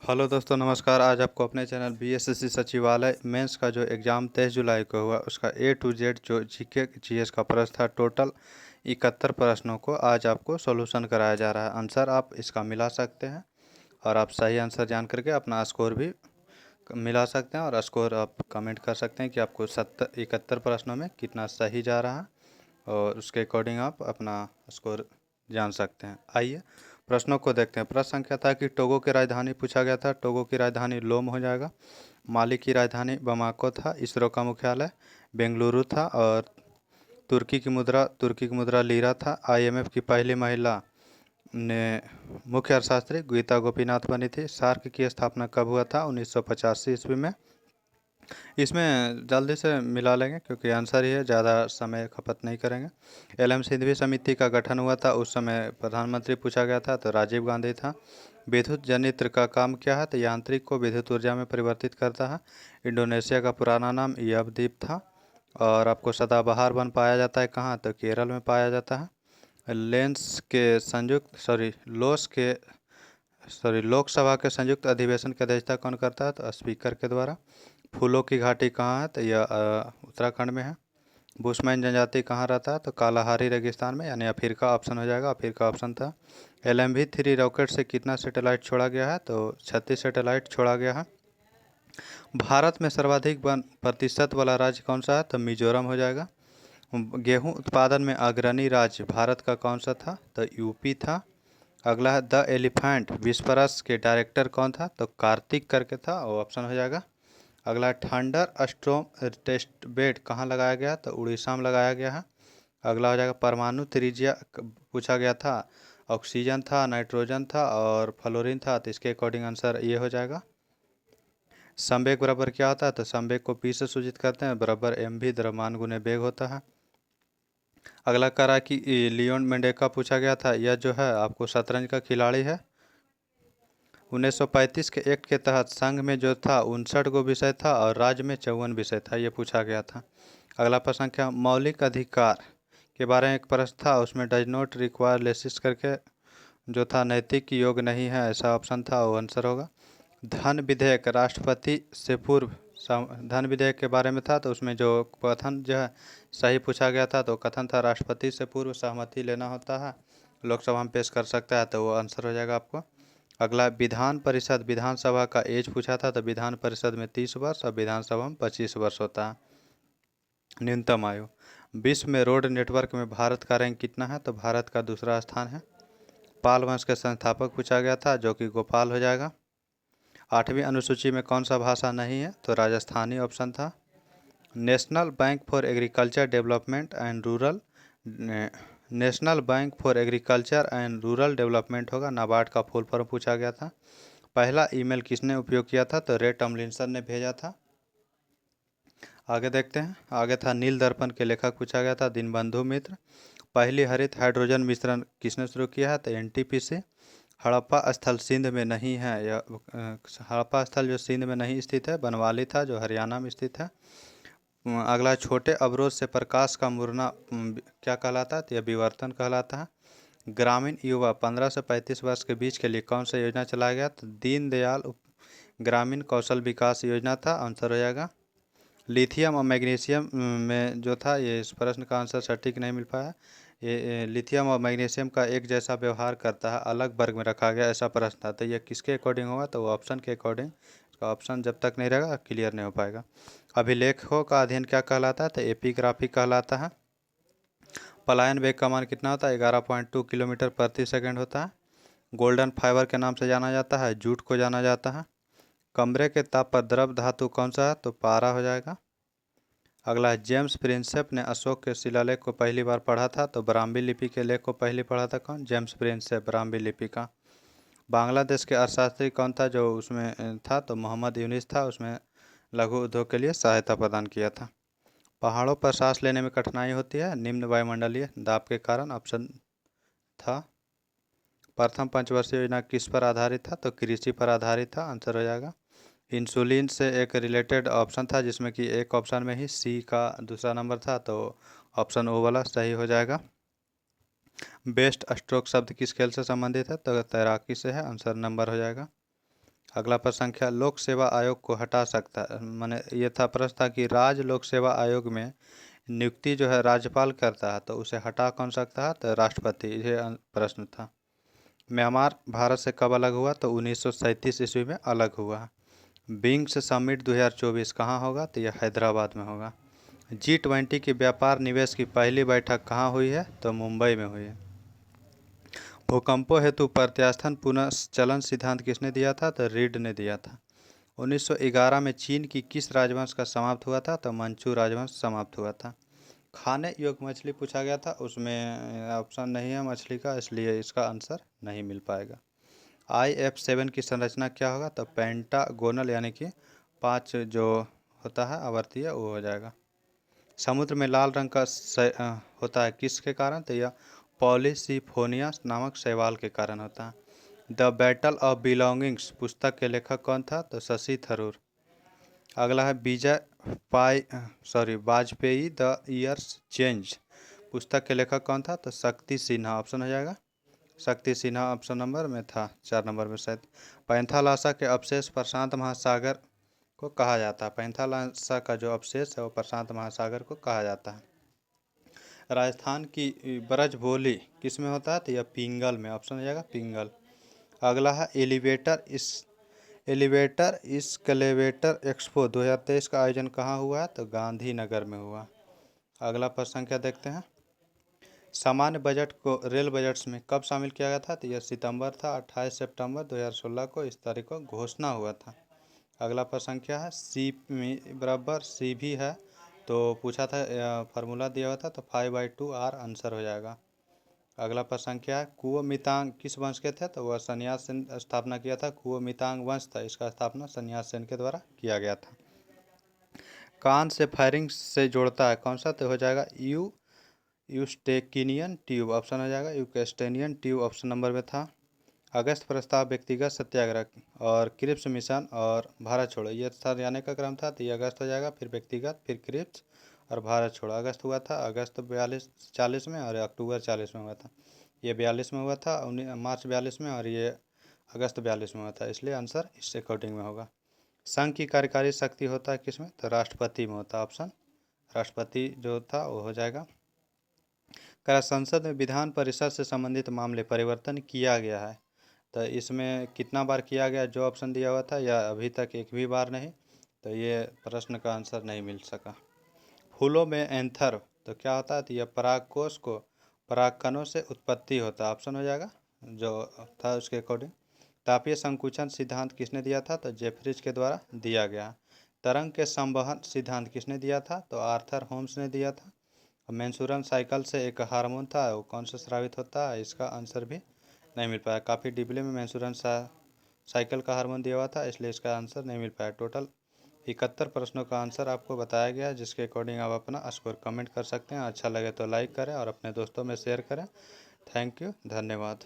Hello दोस्तों, नमस्कार। आज आपको अपने चैनल बीएसएससी सचिवालय मेंस का जो एग्ज़ाम 23 जुलाई को हुआ उसका ए टू जेड जो जीके जीएस का प्रश्न था, टोटल 71 प्रश्नों को आज आपको सॉल्यूशन कराया जा रहा है। आंसर आप इसका मिला सकते हैं और आप सही आंसर जान करके अपना स्कोर भी मिला सकते हैं और स्कोर आप कमेंट कर सकते हैं कि आपको 71 प्रश्नों में कितना सही जा रहा है और उसके अकॉर्डिंग आप अपना स्कोर जान सकते हैं। आइए प्रश्नों को देखते हैं। प्रश्न संख्या था कि टोगो की राजधानी पूछा गया था। टोगो की राजधानी लोम हो जाएगा। माली की राजधानी बमाको था। इसरो का मुख्यालय बेंगलुरु था। और तुर्की की मुद्रा लीरा था। आईएमएफ की पहली महिला ने मुख्य अर्थशास्त्री गीता गोपीनाथ बनी थी। सार्क की स्थापना कब हुआ था? 1985 ईस्वी में। इसमें जल्दी से मिला लेंगे क्योंकि आंसर ही है, ज़्यादा समय खपत नहीं करेंगे। एलएम सिंघवी समिति का गठन हुआ था, उस समय प्रधानमंत्री पूछा गया था तो राजीव गांधी था। विद्युत जनित्र का काम क्या है? तो यांत्रिक को विद्युत ऊर्जा में परिवर्तित करता है। इंडोनेशिया का पुराना नाम यव द्वीप था। और आपको सदाबहार वन पाया जाता है कहाँ? तो केरल में पाया जाता है। लोकसभा के संयुक्त अधिवेशन की अध्यक्षता कौन करता है? तो स्पीकर के द्वारा। फूलों की घाटी कहाँ है? तो यह उत्तराखंड में है। बुशमैन जनजाति कहाँ रहता है? तो कालाहारी रेगिस्तान में, यानी अफ्रीका ऑप्शन हो जाएगा। अफ्रीका ऑप्शन था। LMV-3 रॉकेट से कितना सैटेलाइट छोड़ा गया है? तो 36 सैटेलाइट छोड़ा गया है। भारत में सर्वाधिक वन प्रतिशत वाला राज्य कौन सा है? तो मिजोरम हो जाएगा। गेहूं उत्पादन में अग्रणी राज्य भारत का कौन सा था? तो यूपी था। अगला है द एलिफेंट विस्परस के डायरेक्टर कौन था? तो कार्तिक करके था, वो ऑप्शन हो जाएगा। अगला थंडर स्टॉर्म टेस्ट बेड कहाँ लगाया गया? तो उड़ीसा में लगाया गया है। अगला हो जाएगा परमाणु त्रिज्या पूछा गया था। ऑक्सीजन था, नाइट्रोजन था और फ्लोरीन था, तो इसके अकॉर्डिंग आंसर ये हो जाएगा। संवेग बराबर क्या होता है? तो संवेग को पी से सूचित करते हैं, बराबर mv द्रव्यमान गुने वेग होता है। अगला करा कि लियोन मेंडेका पूछा गया था। यह जो है आपको शतरंज का खिलाड़ी है। 1935 के एक्ट के तहत संघ में जो था 59 गो विषय था और राज्य में 54 विषय था, ये पूछा गया था। अगला प्रश्न क्या? मौलिक अधिकार के बारे में एक प्रश्न था, उसमें डज नॉट रिक्वायर लेसिस करके जो था नैतिक योग नहीं है, ऐसा ऑप्शन था, वो आंसर होगा। धन विधेयक राष्ट्रपति से पूर्व धन विधेयक के बारे में था, तो उसमें जो कथन जो है सही पूछा गया था, तो कथन था राष्ट्रपति से पूर्व सहमति लेना होता है, लोकसभा में पेश कर सकता है, तो वो आंसर हो जाएगा आपको। अगला विधान परिषद विधानसभा का एज पूछा था, तो विधान परिषद में 30 वर्ष और विधानसभा में 25 वर्ष होता है न्यूनतम आयु। विश्व में रोड नेटवर्क में भारत का रैंक कितना है? तो भारत का दूसरा स्थान है। पाल वंश के संस्थापक पूछा गया था, जो कि गोपाल हो जाएगा। 8वीं अनुसूची में कौन सा भाषा नहीं है? तो राजस्थानी ऑप्शन था। National bank for agriculture development and rural national bank for agriculture and rural development होगा। नाबार्ड का फुल फॉर्म पूछा गया था। पहला ईमेल किसने उपयोग किया था? तो रे टॉमलिंसन ने भेजा था। आगे देखते हैं। आगे था नील दर्पण के लेखक पूछा गया था, दीनबंधु मित्र। पहली हरित हाइड्रोजन मिश्रण किसने शुरू किया है? तो NTPC। हड़प्पा स्थल सिंध में नहीं है, यह हड़प्पा स्थल जो सिंध में नहीं स्थित है, बनवाली था जो हरियाणा में स्थित है। अगला छोटे अवरोध से प्रकाश का मुड़ना क्या कहलाता है? तो यह विवर्तन कहलाता है। ग्रामीण युवा 15 से 35 वर्ष के बीच के लिए कौन सा योजना चलाया गया? तो दीनदयाल ग्रामीण कौशल विकास योजना था, आंसर हो जाएगा। लिथियम और मैग्नीशियम में जो था, ये इस प्रश्न का आंसर सटीक नहीं मिल पाया। ये लिथियम और मैग्नीशियम का एक जैसा व्यवहार करता है, अलग वर्ग में रखा गया, ऐसा प्रश्न था, तो ये किसके अकॉर्डिंग होगा? तो वो ऑप्शन के अकॉर्डिंग। इसका ऑप्शन जब तक नहीं रहेगा क्लियर नहीं हो पाएगा। अभिलेखों का अध्ययन क्या कहलाता है? तो एपिग्राफी कहलाता है। पलायन वेग का मान कितना होता है? 11.2 किलोमीटर प्रति सेकंड होता है। गोल्डन फाइबर के नाम से जाना जाता है, जूट को जाना जाता है। कमरे के ताप पर द्रव धातु कौन सा है? तो पारा हो जाएगा। अगला है जेम्स प्रिंसेप ने अशोक के शिलालेख को पहली बार पढ़ा था, तो ब्राह्मी लिपि के लेख को पहले पढ़ा था कौन? जेम्स प्रिंसेप, ब्राह्मी लिपि का। बांग्लादेश के अर्थशास्त्री कौन था जो उसमें था? तो मोहम्मद यूनिस था, उसमें लघु उद्योग के लिए सहायता प्रदान किया था। पहाड़ों पर सांस लेने में कठिनाई होती है, निम्न वायुमंडलीय दाब के कारण, ऑप्शन था। प्रथम पंचवर्षीय योजना किस पर आधारित था? तो कृषि पर आधारित था, आंसर हो जाएगा। इंसुलिन से एक रिलेटेड ऑप्शन था, जिसमें कि एक ऑप्शन में ही सी का दूसरा नंबर था, तो ऑप्शन ओ वाला सही हो जाएगा। बेस्ट स्ट्रोक शब्द किस खेल से संबंधित है? तो तैराकी से है, आंसर नंबर हो जाएगा। अगला प्रश्न संख्या लोक सेवा आयोग को हटा सकता है, मैंने ये था प्रश्न था कि राज्य लोक सेवा आयोग में नियुक्ति जो है राज्यपाल करता है, तो उसे हटा कौन सकता है, तो राष्ट्रपति। ये प्रश्न था। म्यांमार भारत से कब अलग हुआ, तो 1937 ईस्वी में अलग हुआ। बिंग्स समिट 2024 कहाँ होगा, तो यह हैदराबाद में होगा। G20 की व्यापार निवेश की पहली बैठक कहाँ हुई है, तो मुंबई में हुई है। भूकंपों हेतु प्रत्यास्थान पुनश्चलन सिद्धांत किसने दिया था, तो रीड ने दिया था। 1911 में चीन की किस राजवंश का समाप्त हुआ था, तो मंचू राजवंश समाप्त हुआ था। खाने योग्य मछली पूछा गया था, उसमें ऑप्शन नहीं है मछली का, इसलिए इसका आंसर नहीं मिल पाएगा। IF7 की संरचना क्या होगा, तो पेंटागोनल, यानी कि 5 जो होता है आवर्तीय वो हो जाएगा। समुद्र में लाल रंग का होता है किसके कारण, तो यह पॉलीसिफोनिया नामक शैवाल के कारण होता है। द बैटल ऑफ बिलोंगिंग्स पुस्तक के लेखक कौन था, तो शशि थरूर। अगला है वाजपेयी द ईयर्स चेंज पुस्तक के लेखक कौन था, तो शक्ति सिन्हा। ऑप्शन हो जाएगा शक्ति सिन्हा, ऑप्शन नंबर में था 4 नंबर में शायद। पैंथालासा के अवशेष प्रशांत महासागर को कहा जाता है। पैंथालासा का जो अवशेष है वो प्रशांत महासागर को कहा जाता है। राजस्थान की ब्रजभोली किस में होता है, तो यह पिंगल में। ऑप्शन हो जाएगा पिंगल। अगला है एलिवेटर इस्कलेवेटर एक्सपो 2023 का आयोजन कहाँ हुआ है, तो गांधीनगर में हुआ। अगला प्रश्न संख्या देखते हैं। सामान्य बजट को रेल बजट्स में कब शामिल किया गया था, तो यह सितंबर था, 28 सितंबर 2016 को इस तारीख को घोषणा हुआ था। अगला प्रश्न संख्या है सी बराबर सी भी है, तो पूछा था फार्मूला दिया हुआ था, तो 5/2 R आंसर हो जाएगा। अगला प्रश्न संख्या है कुओमितांग किस वंश के थे, तो वह संन्यास सेन स्थापना किया था। कुओमितांग वंश था, इसका स्थापना संन्यास सेन के द्वारा किया गया था। कान से फायरिंग से जोड़ता है कौन सा, तो हो जाएगा यूस्टेकिनियन ट्यूब। ऑप्शन हो जाएगा यूकेस्टेनियन ट्यूब, ऑप्शन नंबर में था। अगस्त प्रस्ताव, व्यक्तिगत सत्याग्रह और क्रिप्स मिशन और भारत छोड़ो, ये था जाने का क्रम था, तो ये अगस्त हो जाएगा, फिर व्यक्तिगत, फिर क्रिप्स और भारत छोड़ो। अगस्त हुआ था, अगस्त 42-40 में और अक्टूबर 40 में हुआ था। ये 42 में हुआ था, मार्च 42 में, और ये अगस्त 42 में हुआ था, इसलिए आंसर इस अकॉर्डिंग में होगा। संघ की कार्यकारी शक्ति होता है किसमें, तो राष्ट्रपति में होता है। ऑप्शन राष्ट्रपति जो था वो हो जाएगा। क्या संसद में विधान परिषद से संबंधित मामले परिवर्तन किया गया है, तो इसमें कितना बार किया गया, जो ऑप्शन दिया हुआ था, या अभी तक एक भी बार नहीं, तो ये प्रश्न का आंसर नहीं मिल सका। फूलों में एंथर तो क्या होता है, तो यह परागकोश को परागकणों से उत्पत्ति होता है। ऑप्शन हो जाएगा जो था उसके अकॉर्डिंग। तापीय संकुचन सिद्धांत किसने दिया था, तो जेफरीज के द्वारा दिया गया। तरंग के संवहन सिद्धांत किसने दिया था, तो आर्थर होम्स ने दिया था। मेंसुरन साइकिल से एक हार्मोन था, वो कौन सा स्रावित होता है, इसका आंसर भी नहीं मिल पाया। काफ़ी डिबले में मेंसुरन साइकिल का हार्मोन दिया हुआ था, इसलिए इसका आंसर नहीं मिल पाया। टोटल 71 प्रश्नों का आंसर आपको बताया गया, जिसके अकॉर्डिंग आप अपना स्कोर कमेंट कर सकते हैं। अच्छा लगे तो लाइक करें और अपने दोस्तों में शेयर करें। थैंक यू, धन्यवाद।